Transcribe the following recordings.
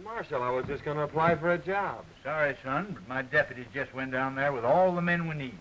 Marshal, I was just going to apply for a job. Sorry, son, but my deputies just went down there with all the men we need.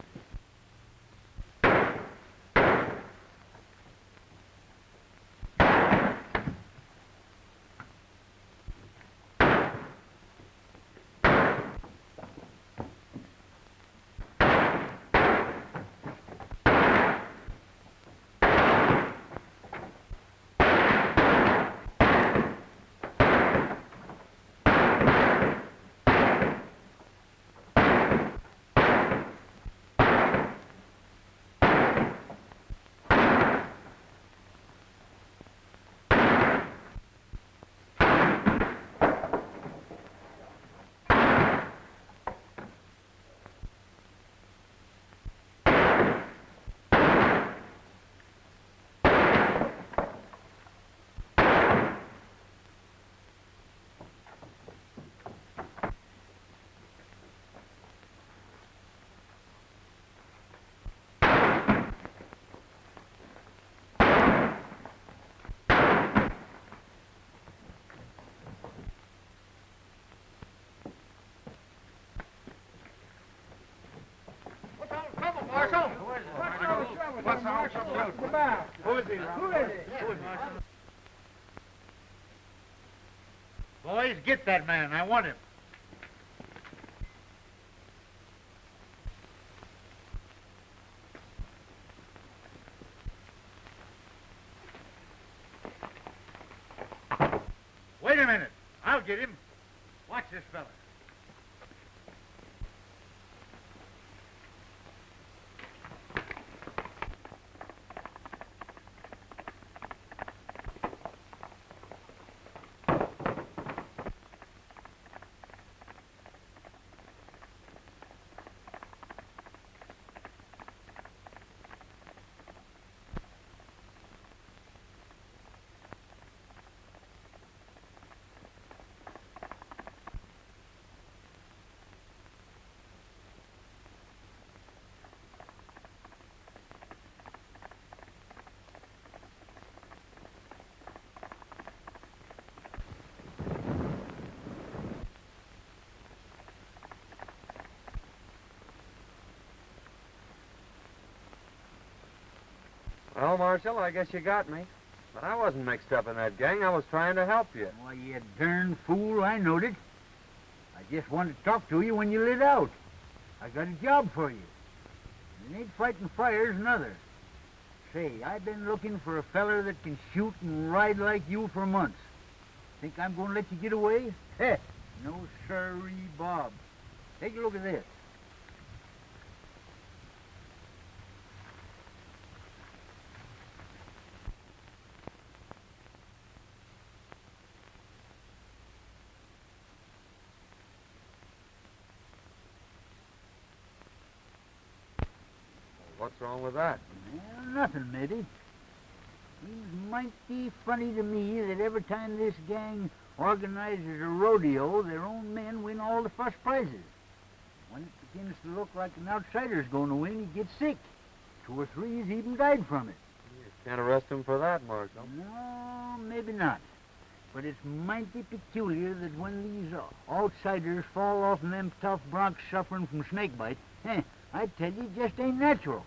Marshal! What's the matter? Who is he? Who is he? Boys, get that man. I want him. Wait a minute. I'll get him. Watch this fella. Well, Marshal, I guess you got me. But I wasn't mixed up in that gang. I was trying to help you. Why, you darn fool, I knowed it. I just wanted to talk to you when you lit out. I got a job for you. You ain't fighting fires, nother. Say, I've been looking for a feller that can shoot and ride like you for months. Think I'm going to let you get away? Heh, no sirree, Bob. Take a look at this. What's wrong with that? Well, nothing, maybe. Seems mighty funny to me that every time this gang organizes a rodeo, their own men win all the first prizes. When it begins to look like an outsider's going to win, he gets sick. 2 or 3 has even died from it. You can't arrest him for that, Marshal. No, maybe not. But it's mighty peculiar that when these outsiders fall off in them tough broncs suffering from snake bite, I tell you, it just ain't natural.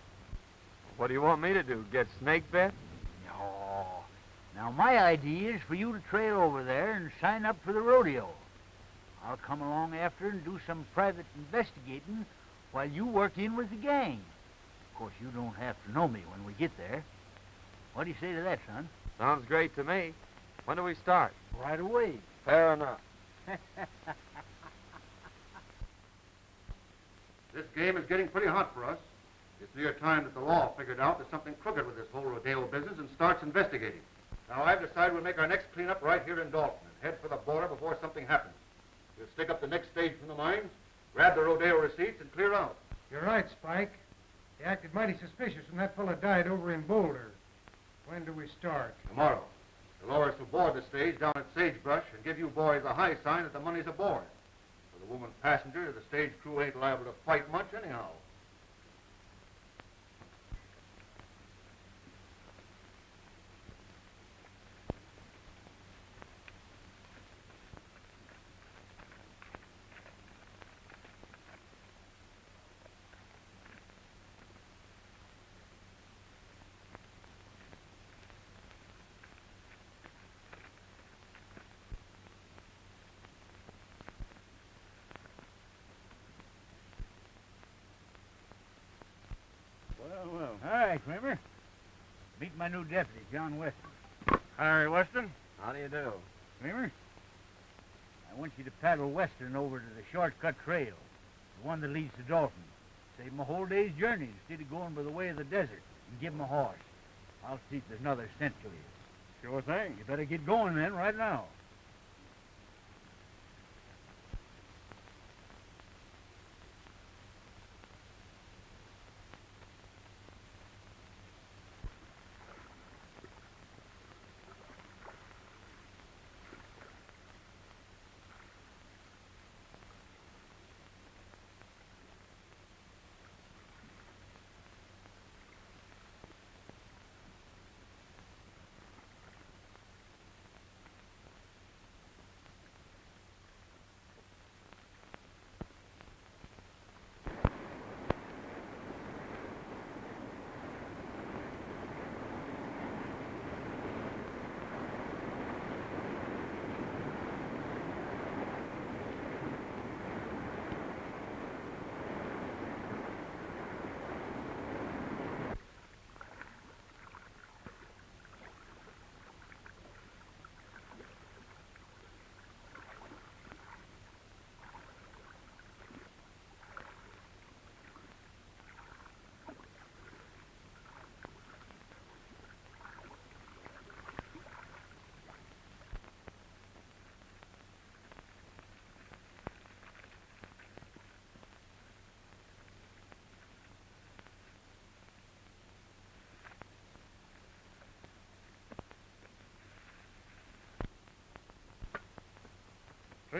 What do you want me to do, get snake bit? No. Now, my idea is for you to trail over there and sign up for the rodeo. I'll come along after and do some private investigating while you work in with the gang. Of course, you don't have to know me when we get there. What do you say to that, son? Sounds great to me. When do we start? Right away. Fair enough. This game is getting pretty hot for us. It's near time that the law figured out there's something crooked with this whole rodeo business and starts investigating. Now, I've decided we'll make our next cleanup right here in Dalton and head for the border before something happens. We'll stick up the next stage from the mines, grab the rodeo receipts, and clear out. You're right, Spike. He acted mighty suspicious when that fella died over in Boulder. When do we start? Tomorrow. They'll lower us aboard the stage down at Sagebrush and give you boys a high sign that the money's aboard. For the woman passenger, the stage crew ain't liable to fight much anyhow. Well. All right, Kramer. Meet my new deputy, John Weston. Harry Weston? How do you do? Kramer, I want you to paddle western over to the shortcut trail, the one that leads to Dalton. Save him a whole day's journey instead of going by the way of the desert, and give him a horse. I'll see if there's another cent to you. Sure thing. You better get going then, right now.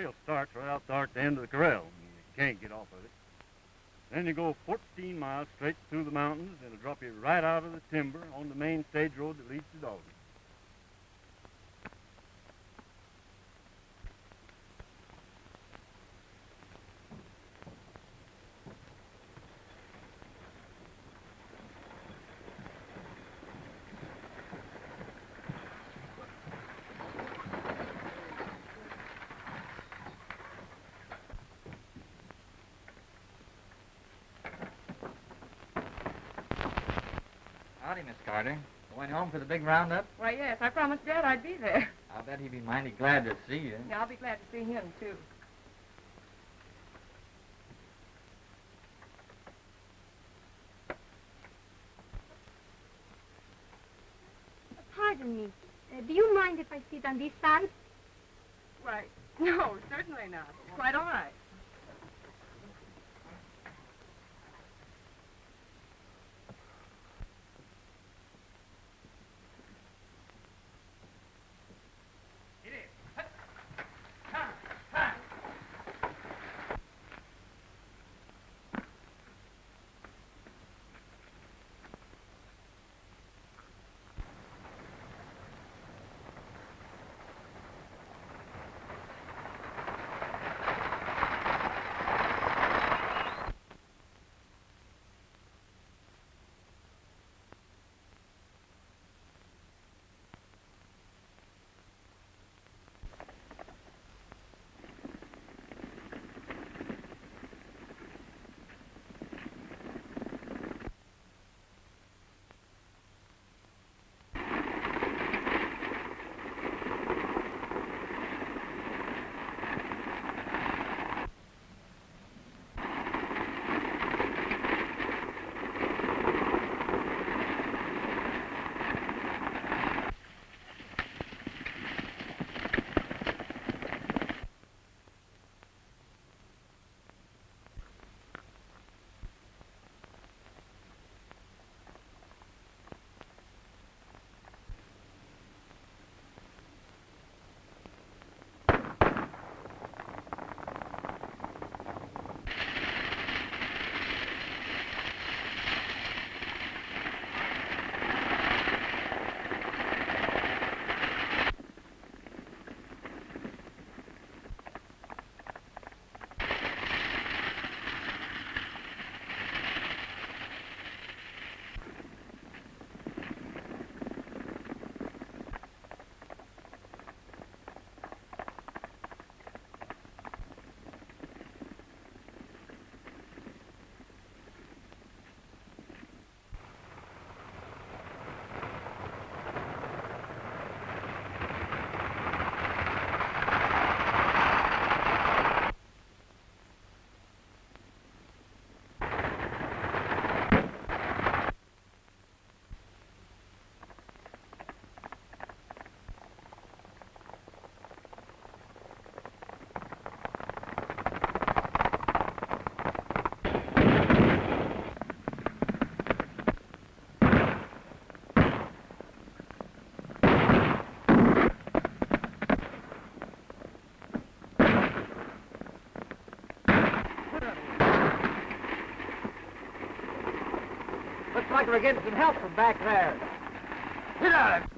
trail starts right out there at the end of the corral. You can't get off of it. Then you go 14 miles straight through the mountains, and it'll drop you right out of the timber on the main stage road that leads to Dalton. Howdy, Miss Carter. Going home for the big roundup? Why, yes, I promised Dad I'd be there. I'll bet he'd be mighty glad to see you. Yeah, I'll be glad to see him, too. Pardon me. Do you mind if I sit on this side? Why, no, certainly not. It's quite all right. Looks like we're getting some help from back there. Get out of it!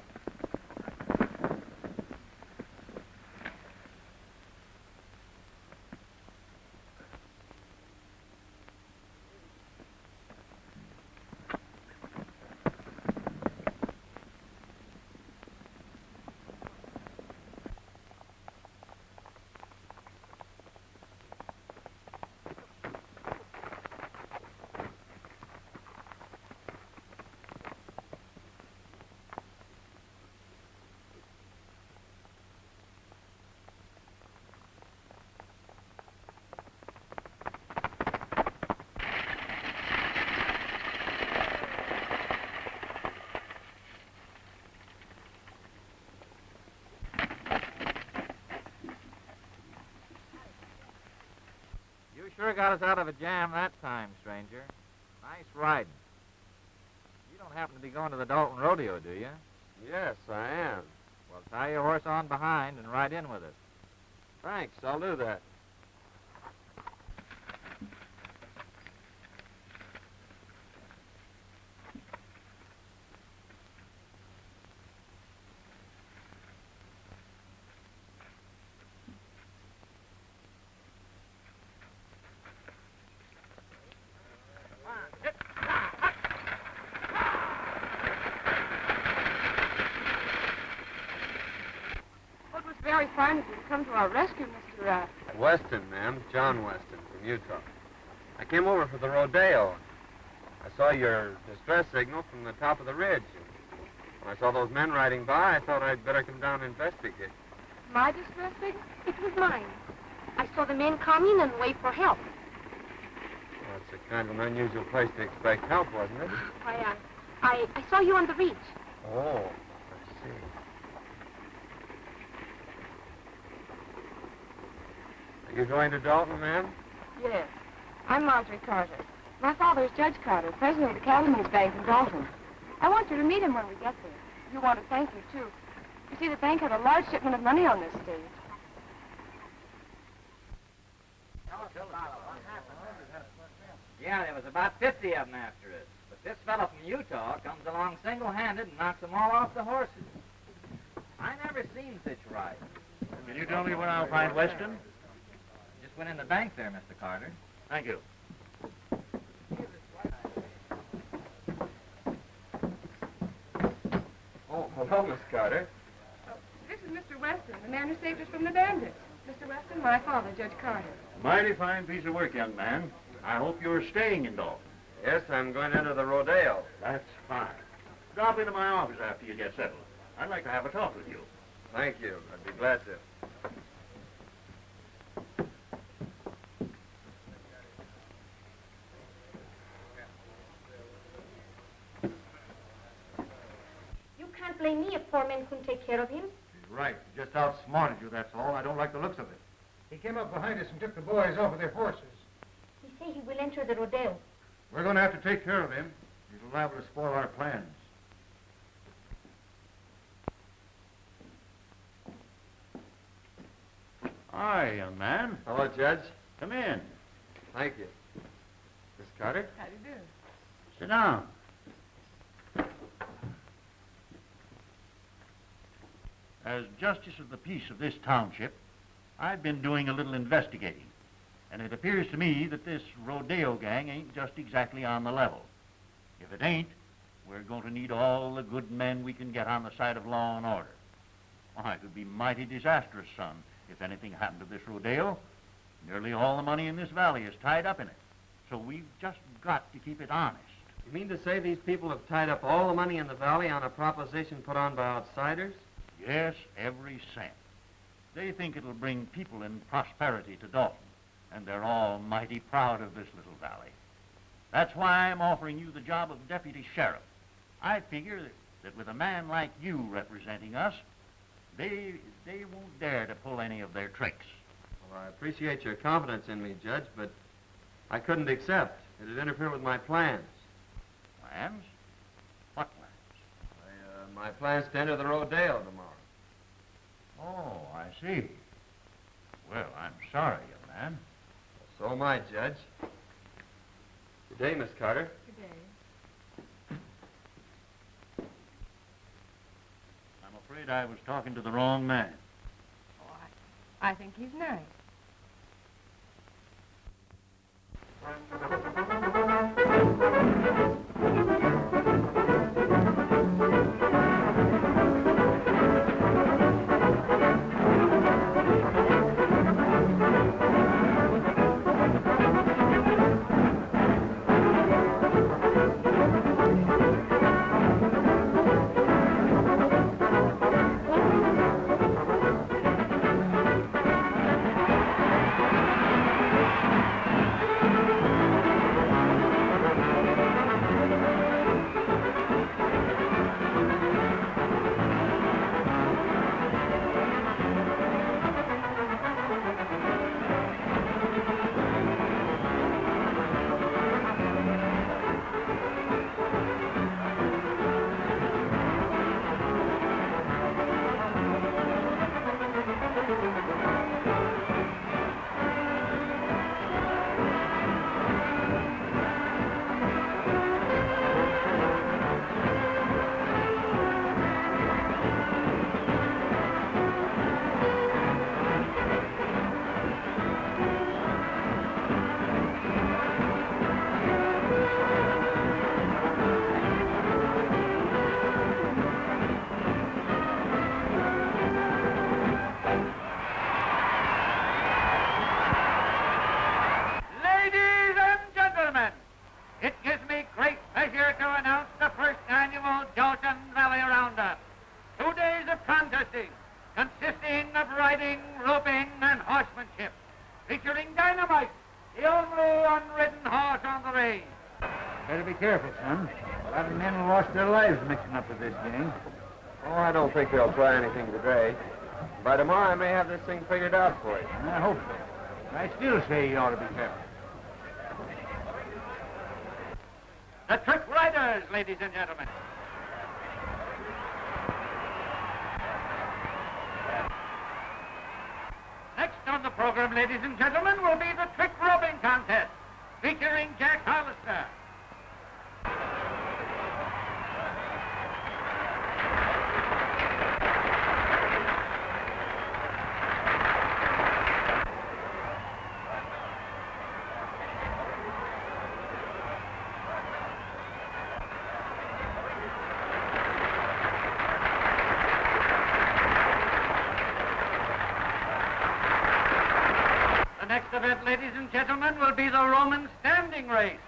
You sure got us out of a jam that time, stranger. Nice riding. You don't happen to be going to the Dalton Rodeo, do you? Yes, I am. Well, tie your horse on behind and ride in with us. Thanks, I'll do that. Well, it was very fine of you to come to our rescue, Mr. Weston, ma'am. John Weston from Utah. I came over for the rodeo. I saw your distress signal from the top of the ridge. When I saw those men riding by, I thought I'd better come down and investigate. My distress signal? It was mine. I saw the men coming and wait for help. Well, it's a kind of an unusual place to expect help, wasn't it? I saw you on the ridge. Oh, I see. Are you going to Dalton, ma'am? Yes. I'm Marjorie Carter. My father is Judge Carter, president of the Cattlemen's Bank in Dalton. I want you to meet him when we get there. You want to thank you, too. You see, the bank had a large shipment of money on this stage. Yeah, there was about 50 of them after us. But this fellow from Utah comes along single-handed and knocks them all off the horses. I never seen such riding. Can you tell me where I'll find Weston? Just went in the bank there, Mr. Carter. Thank you. Oh, hello, Miss Carter. This is Mr. Weston, the man who saved us from the bandits. Mr. Weston, my father, Judge Carter. Mighty fine piece of work, young man. I hope you're staying in Dalton. Yes, I'm going into the rodeo. That's fine. Drop into my office after you get settled. I'd like to have a talk with you. Thank you. I'd be glad to. You can't blame me if poor men couldn't take care of him. He's right. He just outsmarted you, that's all. I don't like the looks of it. He came up behind us and took the boys off of their horses. He say he will enter the rodeo. We're going to have to take care of him. He's liable to spoil our plans. Hi, young man. Hello, Judge. Come in. Thank you. Miss Carter? How do you do? Sit down. As justice of the peace of this township, I've been doing a little investigating, and it appears to me that this rodeo gang ain't just exactly on the level. If it ain't, we're going to need all the good men we can get on the side of law and order. Why, it would be mighty disastrous, son, if anything happened to this rodeo. Nearly all the money in this valley is tied up in it, so we've just got to keep it honest. You mean to say these people have tied up all the money in the valley on a proposition put on by outsiders? Yes, every cent. They think it'll bring people in prosperity to Dalton, and they're all mighty proud of this little valley. That's why I'm offering you the job of deputy sheriff. I figure that with a man like you representing us, they won't dare to pull any of their tricks. Well, I appreciate your confidence in me, Judge, but I couldn't accept. It'd interfere with my plans. Plans? What plans? My plans to enter the rodeo tomorrow. Oh, I see. Well, I'm sorry, young man. So am I, Judge. Good day, Miss Carter. Good day. I'm afraid I was talking to the wrong man. Oh, I think he's nice. better be careful, son. A lot of men lost their lives mixing up with this gang. Oh, I don't think they'll try anything today. By tomorrow, I may have this thing figured out for you. I hope so. But I still say you ought to be careful. The trick riders, ladies and gentlemen. Next on the program, ladies and gentlemen, will be the trick roping contest, featuring Jack Hollister. The next event, ladies and gentlemen, will be the Roman standing race.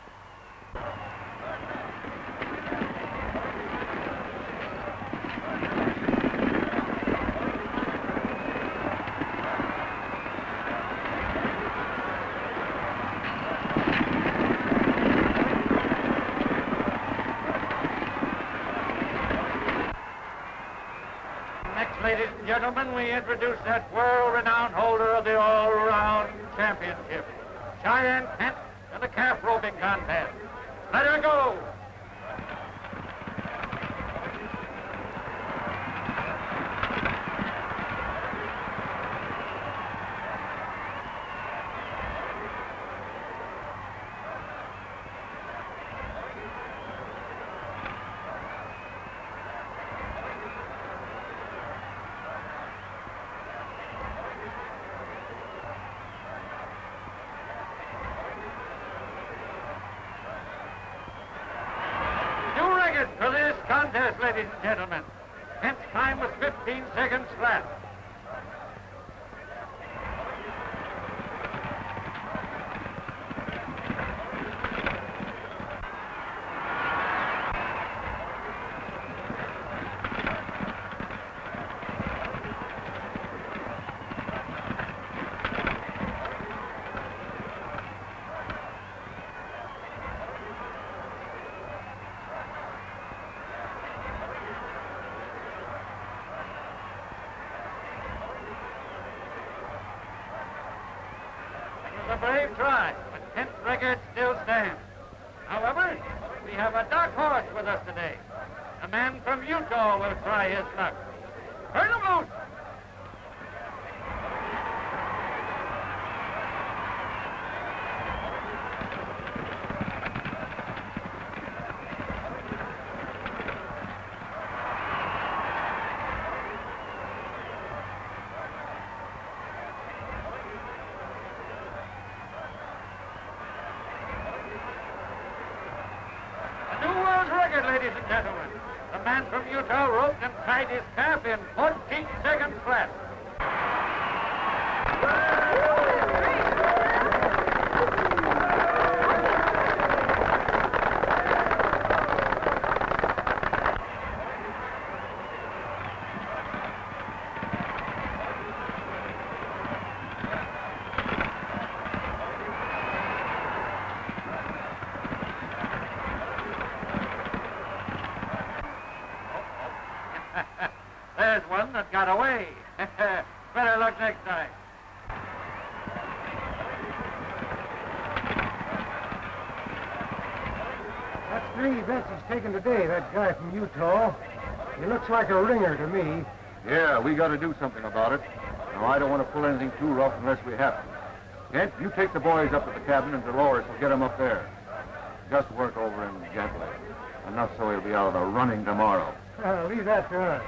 Next, ladies and gentlemen, we introduce that world-renowned holder of the all-round championship, Cheyenne Kent, in the calf roping contest. Let her go! For this contest, ladies and gentlemen. Kent's time was 15 seconds flat. A brave try, but Kent's record still stands. However, we have a dark horse with us today. A man from Utah will try his luck. Turn him loose! Ladies and gentlemen, the man from Utah roped and tied his calf in 14 seconds flat. There's one that got away. Better luck next time. That's three bets he's taken today, that guy from Utah. He looks like a ringer to me. Yeah, we got to do something about it. Now, I don't want to pull anything too rough unless we have to. Kent, you take the boys up to the cabin, and Dolores will get them up there. Just work over him gently. Enough so he'll be out of the running tomorrow. Leave that to us.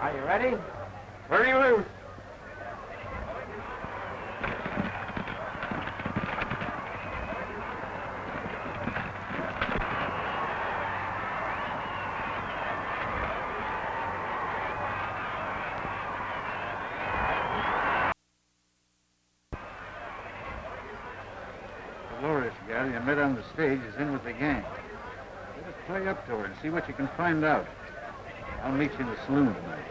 Are you ready? Turning loose. you met on the stage is in with the gang. Better play up to her and see what you can find out. I'll meet you in the saloon tonight.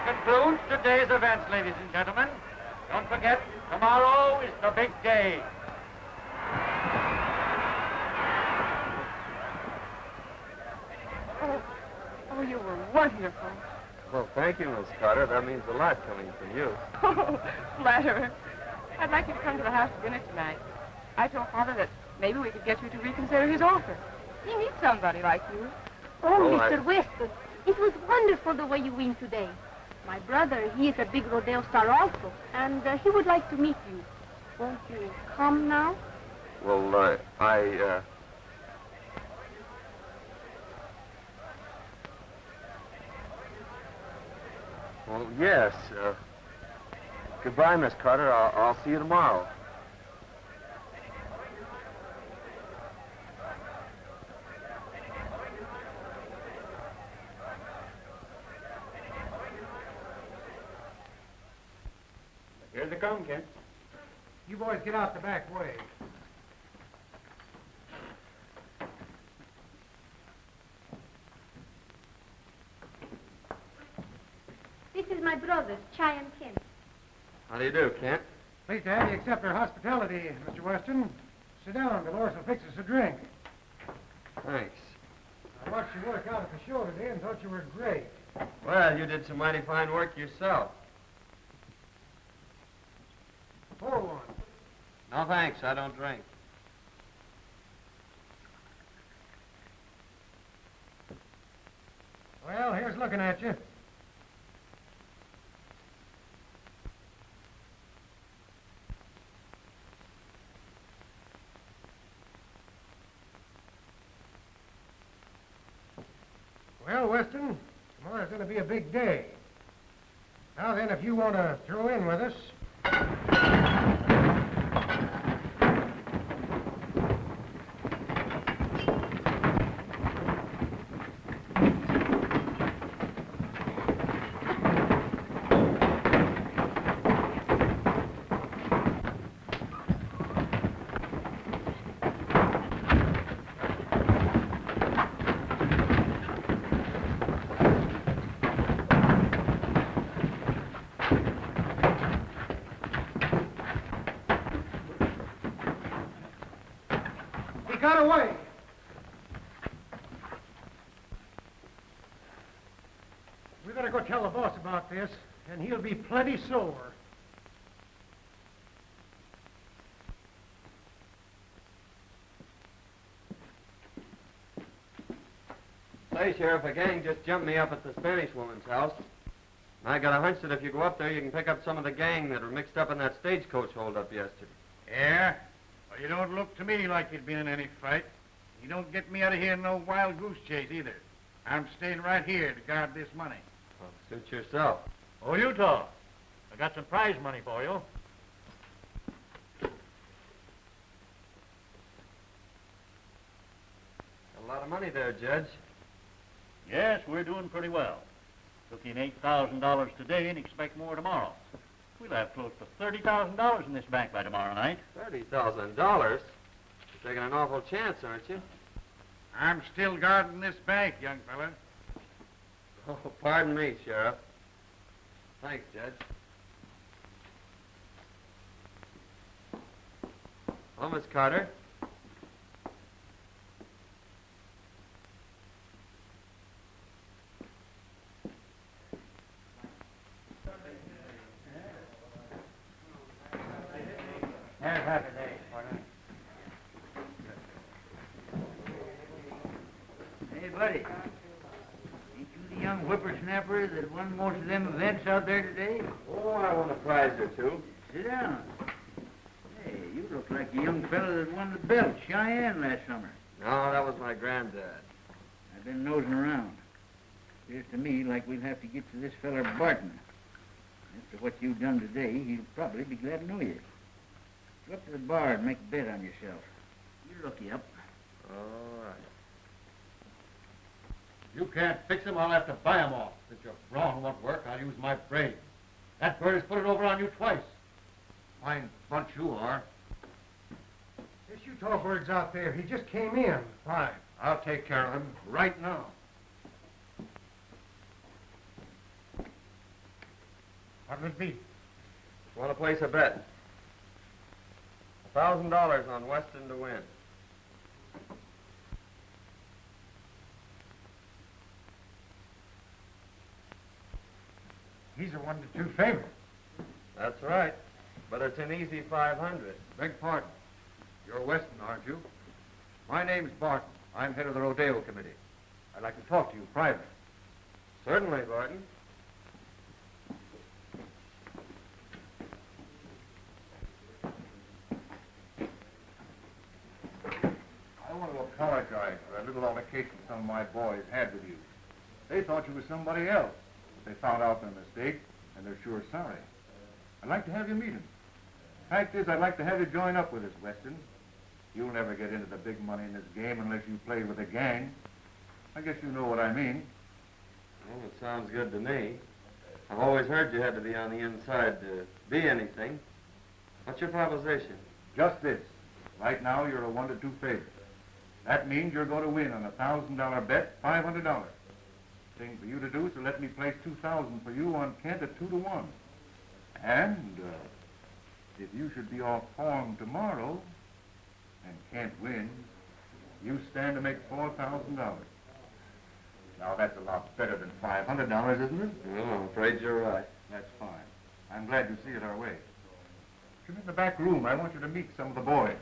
Concludes today's events, ladies and gentlemen. Don't forget, tomorrow is the big day. Oh, you were wonderful. Well, thank you, Miss Carter. That means a lot coming from you. Oh, flatterer. I'd like you to come to the house for dinner tonight. I told Father that maybe we could get you to reconsider his offer. He needs somebody like you. Oh, Oh, Mr. Weston, it was wonderful the way you win today. My brother, he is a big rodeo star also, and he would like to meet you. Won't you come now? Well, Well, yes. Goodbye, Miss Carter. I'll see you tomorrow. Here they come, Kent. You boys get out the back way. This is my brothers, Chai and Ken. How do you do, Kent? Pleased to have you accept our hospitality, Mr. Weston. Sit down. Dolores will fix us a drink. Thanks. I watched you work out at the show today and thought you were great. Well, you did some mighty fine work yourself. Pour one. No, thanks. I don't drink. Well, here's looking at you. Well, Weston, tomorrow's going to be a big day. Now then, if you want to throw in with us... Got away. We better go tell the boss about this, and he'll be plenty sore. Say, Sheriff, a gang just jumped me up at the Spanish woman's house. And I got a hunch that if you go up there, you can pick up some of the gang that were mixed up in that stagecoach holdup yesterday. Yeah? Well, you don't look to me like you'd been in any fight. You don't get me out of here in no wild goose chase either. I'm staying right here to guard this money. Well, suit yourself. Oh, Utah, I got some prize money for you. A lot of money there, Judge. Yes, we're doing pretty well. Took in $8,000 today and expect more tomorrow. We'll have close to $30,000 in this bank by tomorrow night. $30,000? You're taking an awful chance, aren't you? I'm still guarding this bank, young fella. Oh, pardon me, Sheriff. Thanks, Judge. Well, Miss Carter. There's half a day, partner. Hey, buddy. Ain't you the young whippersnapper that won most of them events out there today? Oh, I won a prize or two. Sit down. Hey, you look look like the young fella that won the belt, Cheyenne, last summer. No, that was my granddad. I've been nosing around. Appears to me like we'll have to get to this feller Barton. After what you've done today, he'll probably be glad to know you. Go up to the bar and make a bet on yourself. You'll look you up. All right. If you can't fix him, I'll have to buy him off. Since your brawn won't work, I'll use my brains. That bird has put it over on you twice. Fine bunch you are. This Utah bird's out there. He just came in. Fine. I'll take care of him right now. What'll it be? Want to place a bet? $1,000 on Weston to win. He's a 1-2 favorite. That's right. But it's an easy 500. Beg pardon. You're Weston, aren't you? My name's Barton. I'm head of the rodeo committee. I'd like to talk to you privately. Certainly, Barton. I want to apologize for that little altercation some of my boys had with you. They thought you were somebody else. But they found out their mistake, and they're sure sorry. I'd like to have you meet them. Fact is, I'd like to have you join up with us, Weston. You'll never get into the big money in this game unless you play with a gang. I guess you know what I mean. Well, it sounds good to me. I've always heard you had to be on the inside to be anything. What's your proposition? Just this. Right now, you're a 1-2 favorite. That means you're going to win on a $1,000 bet, $500. Thing for you to do is to let me place $2,000 for you on Kent at 2-1. And if you should be off form tomorrow and Kent wins, you stand to make $4,000. Now that's a lot better than $500, isn't it? Well, I'm afraid you're right. That's fine. I'm glad you see it our way. Come in the back room. I want you to meet some of the boys.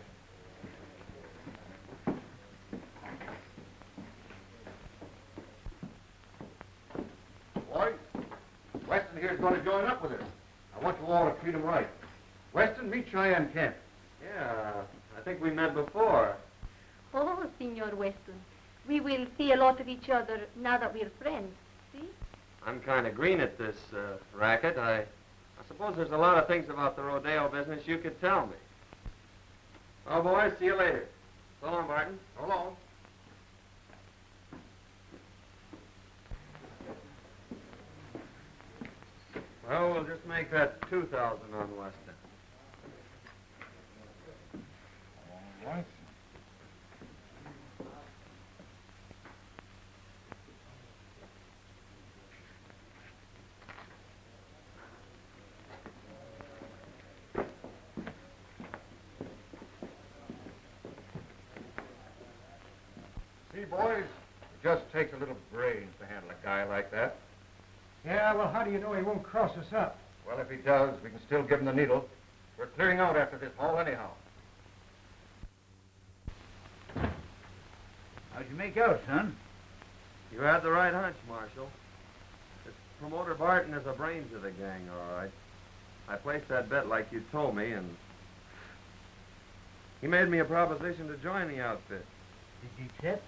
Boys, Weston here is going to join up with us. I want you all to treat him right. Weston, meet Cheyenne Kent. Yeah, I think we met before. Oh, Senor Weston. We will see a lot of each other now that we're friends. See? I'm kind of green at this racket. I suppose there's a lot of things about the rodeo business you could tell me. Well, boys, see you later. So long, Barton. So long. Well, we'll just make that 2,000 on Weston. All right. See, boys, it just takes a little brains to handle a guy like that. Yeah, well, how do you know he won't cross us up? Well, if he does, we can still give him the needle. We're clearing out after this haul anyhow. How'd you make out, son? You had the right hunch, Marshal. This promoter Barton is the brains of the gang, all right. I placed that bet like you told me, and he made me a proposition to join the outfit. Did you accept?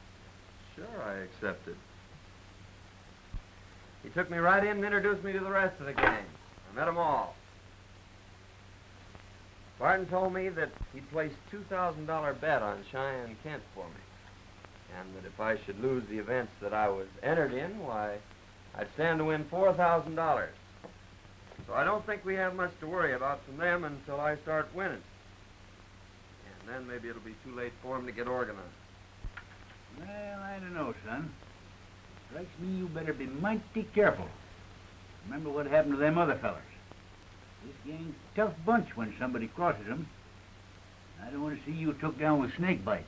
Sure, I accepted. He took me right in and introduced me to the rest of the gang. I met them all. Barton told me that he'd placed $2,000 bet on Cheyenne Kent for me, and that if I should lose the events that I was entered in, why, I'd stand to win $4,000. So I don't think we have much to worry about from them until I start winning. And then maybe it'll be too late for them to get organized. Well, I don't know, son. Strikes me you better be mighty careful. Remember what happened to them other fellers. This gang's a tough bunch when somebody crosses them. I don't want to see you took down with snake bite.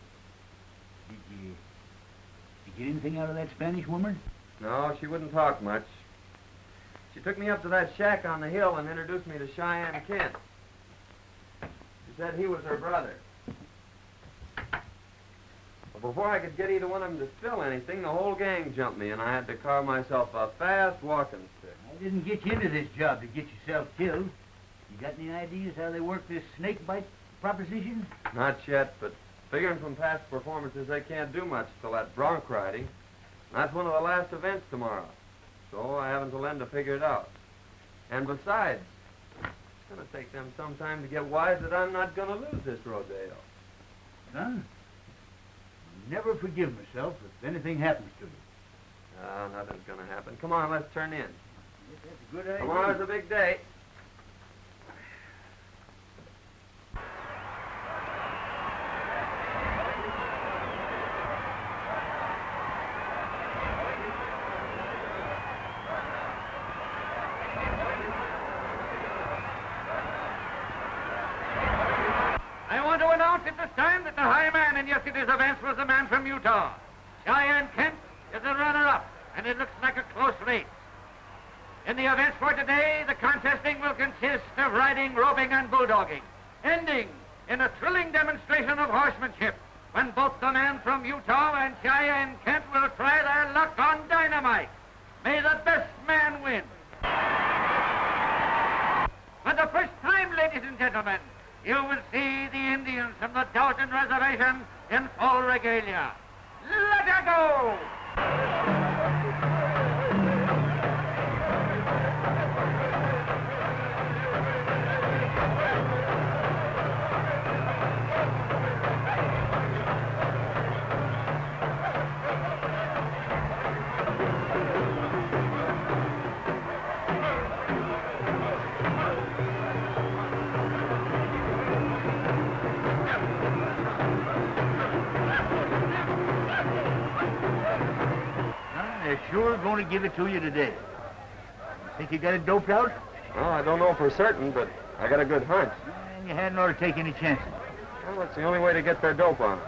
Did you get anything out of that Spanish woman? No, she wouldn't talk much. She took me up to that shack on the hill and introduced me to Cheyenne Kent. She said he was her brother. But before I could get either one of them to spill anything, the whole gang jumped me, and I had to carve myself a fast walking stick. I didn't get you into this job to get yourself killed. You got any ideas how they work this snake bite proposition? Not yet, but figuring from past performances, they can't do much till that bronc riding. That's one of the last events tomorrow. So I haven't till then to figure it out. And besides, it's going to take them some time to get wise that I'm not going to lose this rodeo. Son, I'll never forgive myself if anything happens to you. Nothing's going to happen. Come on, let's turn in. Yes, that's a good idea. Tomorrow's a big day. I want to announce at this time that the high man in yesterday's events was the man from Utah. Cheyenne Kent is a runner-up, and it looks like a close race. In the events for today, the contesting will consist of riding, roping, and bulldogging, ending in a thrilling demonstration of horsemanship when both the man from Utah and Cheyenne Kent will try their luck on dynamite. May the best man win. For the first time, ladies and gentlemen, you will see the Indians from the Dalton Reservation in full regalia. Let her go! They're sure going to give it to you today. Think you got it doped out? Well, I don't know for certain, but I got a good hunch. And you hadn't ought to take any chances. Well, it's the only way to get their dope on it.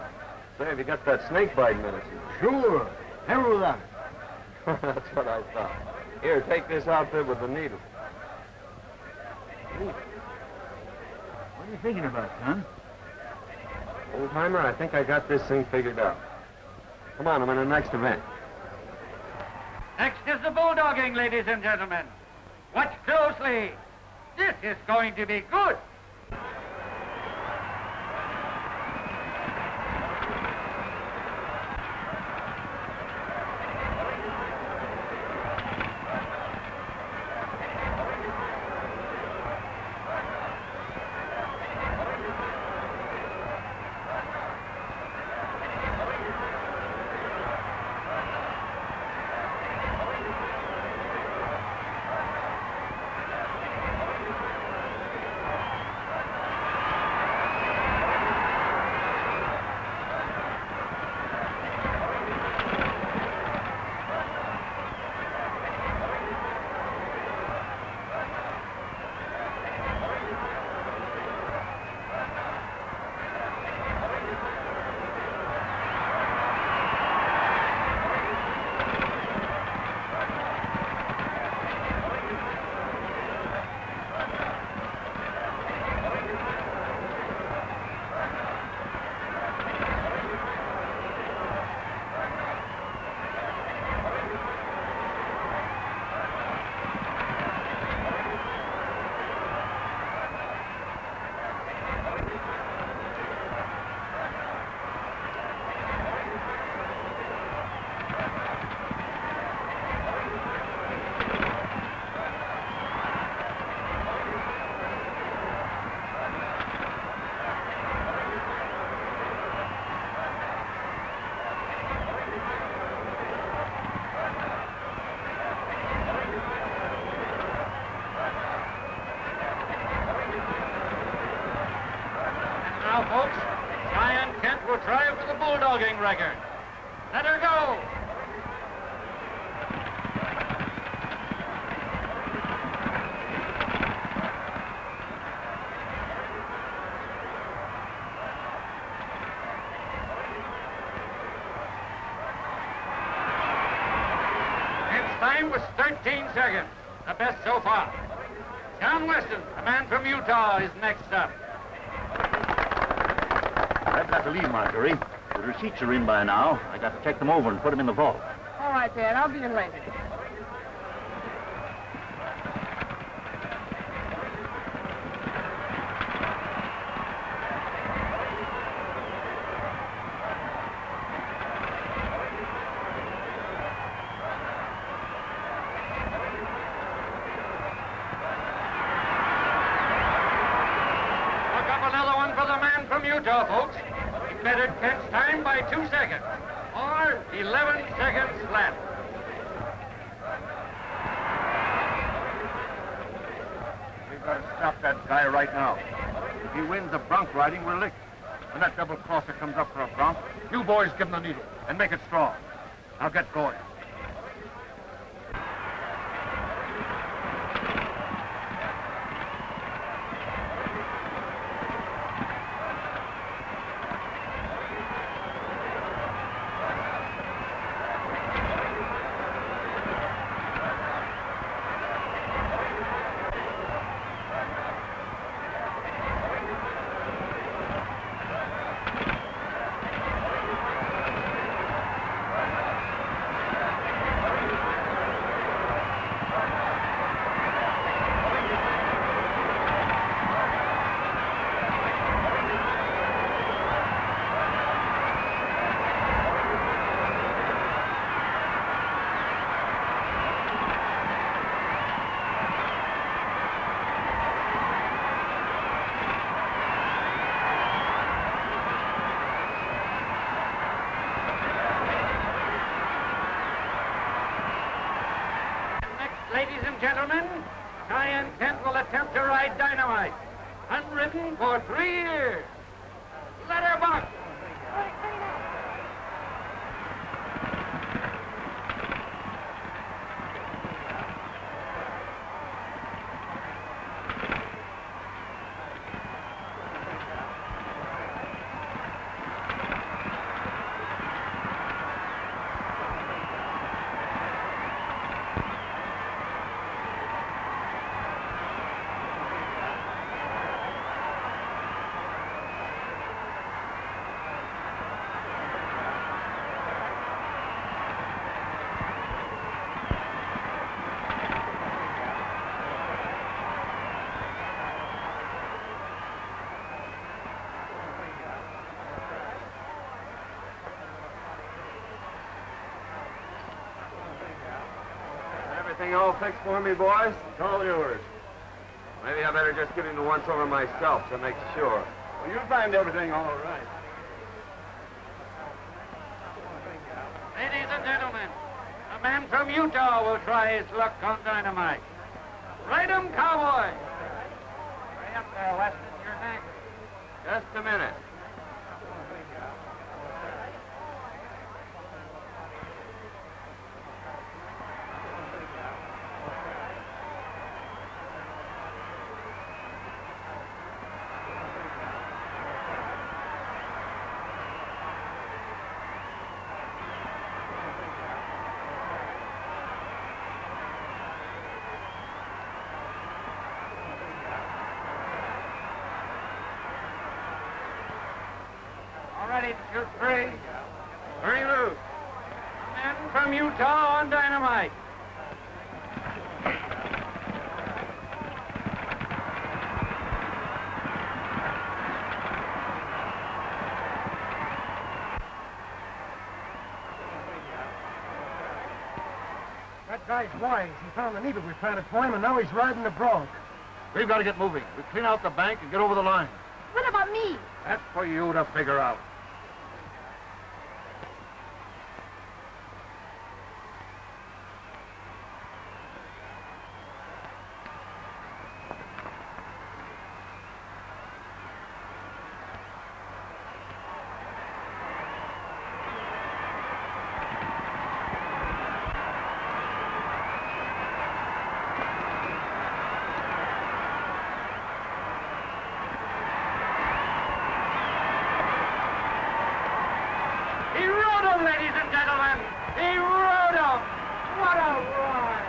Say, have you got that snake bite medicine? Sure. Never without it. That's what I thought. Here, take this outfit with the needle. What are you thinking about, son? Old-timer, I think I got this thing figured out. Come on, I'm in the next event. Next is the bulldogging, ladies and gentlemen. Watch closely. This is going to be good. Now, folks, Cheyenne Kent will try for the bulldogging record. Let her go. Its time was 13 seconds, the best so far. John Weston, a man from Utah, is next up. I've got to leave, Marjorie. The receipts are in by now. I got to check them over and put them in the vault. All right, Dad. I'll be in later. Utah, folks. He bettered Kent's time by 2 seconds, or 11 seconds flat. We've got to stop that guy right now. If he wins the bronc riding, we're licked. When that double crosser comes up for a bronc, you boys give him the needle and make it strong. Now get going. Ladies and gentlemen, Cheyenne Kent will attempt to ride Dynamite, unridden for 3 years. Let her buck. Everything all fixed for me, boys? It's all yours. Maybe I better just give him the once-over myself to make sure. Well, you'll find everything all right. Ladies and gentlemen, a man from Utah will try his luck on Dynamite. Ride 'em, cowboy. Hurry up there, Weston. You're next. Just a minute. Ready to shoot 3. Hurry loose. Men from Utah on Dynamite. That guy's wise. He found the needle we planted for him, and now he's riding the bronc. We've got to get moving. We clean out the bank and get over the line. What about me? That's for you to figure out. Ladies and gentlemen, he rode him. What a ride!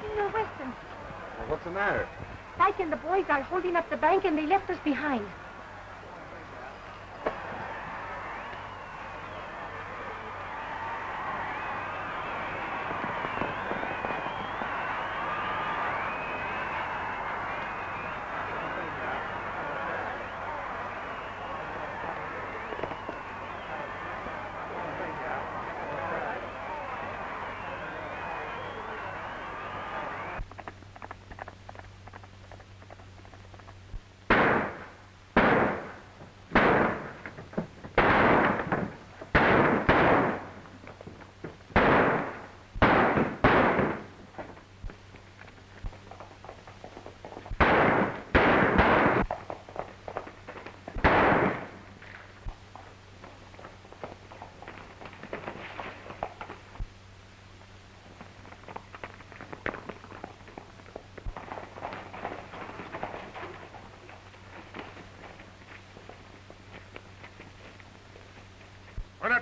Senor Weston, Well, what's the matter? Dyke and the boys are holding up the bank, and they left us behind.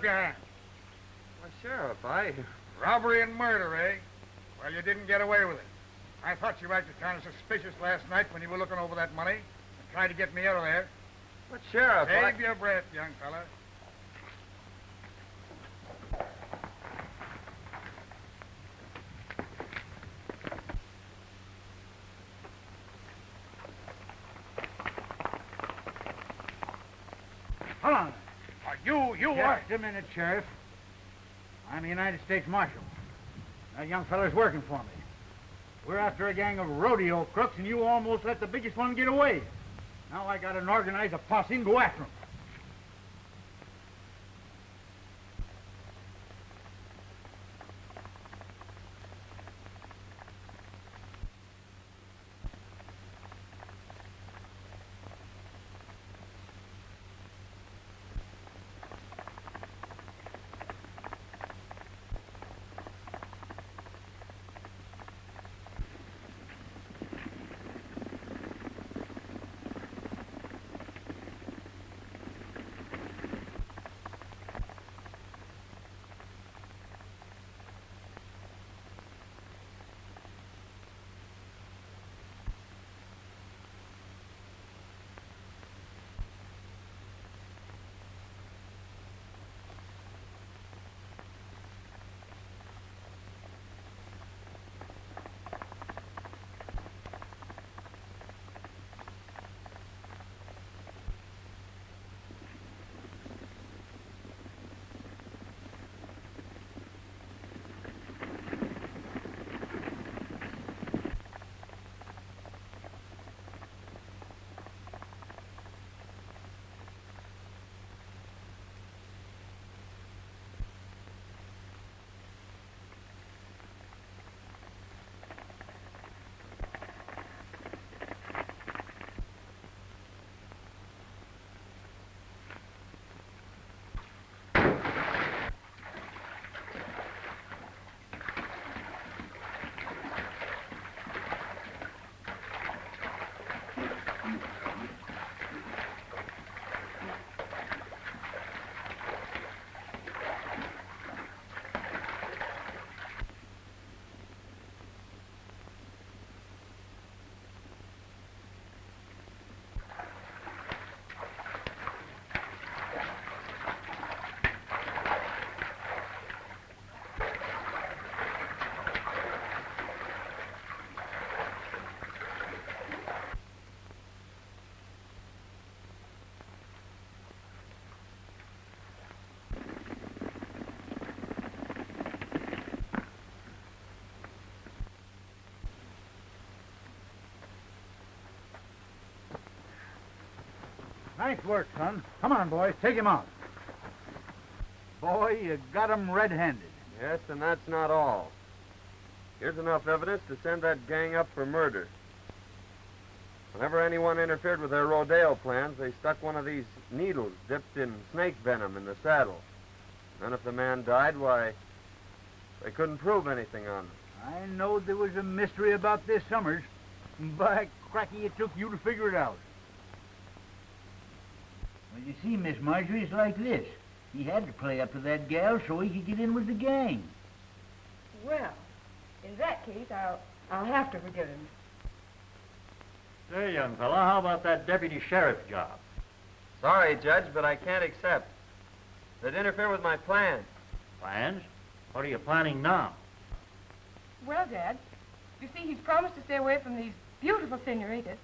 your hands? Why, Sheriff, Robbery and murder, eh? Well, you didn't get away with it. I thought you acted kind of suspicious last night when you were looking over that money and tried to get me out of there. But, Sheriff, Save your breath, young fella. Hold on. You what? Just a minute, Sheriff. I'm the United States Marshal. That young feller's working for me. We're after a gang of rodeo crooks, and you almost let the biggest one get away. Now I gotta organize a posse and go after him. Nice work, son. Come on, boys. Take him out. Boy, you got him red-handed. Yes, and that's not all. Here's enough evidence to send that gang up for murder. Whenever anyone interfered with their rodeo plans, they stuck one of these needles dipped in snake venom in the saddle. Then if the man died, why, they couldn't prove anything on him. I know there was a mystery about this, Summers. By cracky, it took you to figure it out. Well, you see, Miss Marjorie, it's like this. He had to play up to that gal so he could get in with the gang. Well, in that case, I'll have to forgive him. Say, young fella, how about that deputy sheriff job? Sorry, Judge, but I can't accept. They'd interfere with my plans. Plans? What are you planning now? Well, Dad, you see, he's promised to stay away from these beautiful senoritas,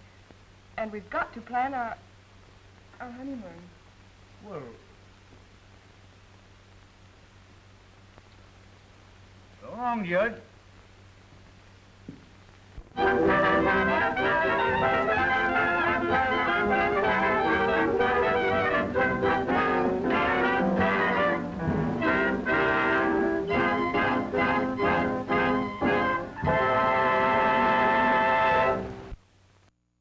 and we've got to plan our honeymoon. Well, so long, Judge.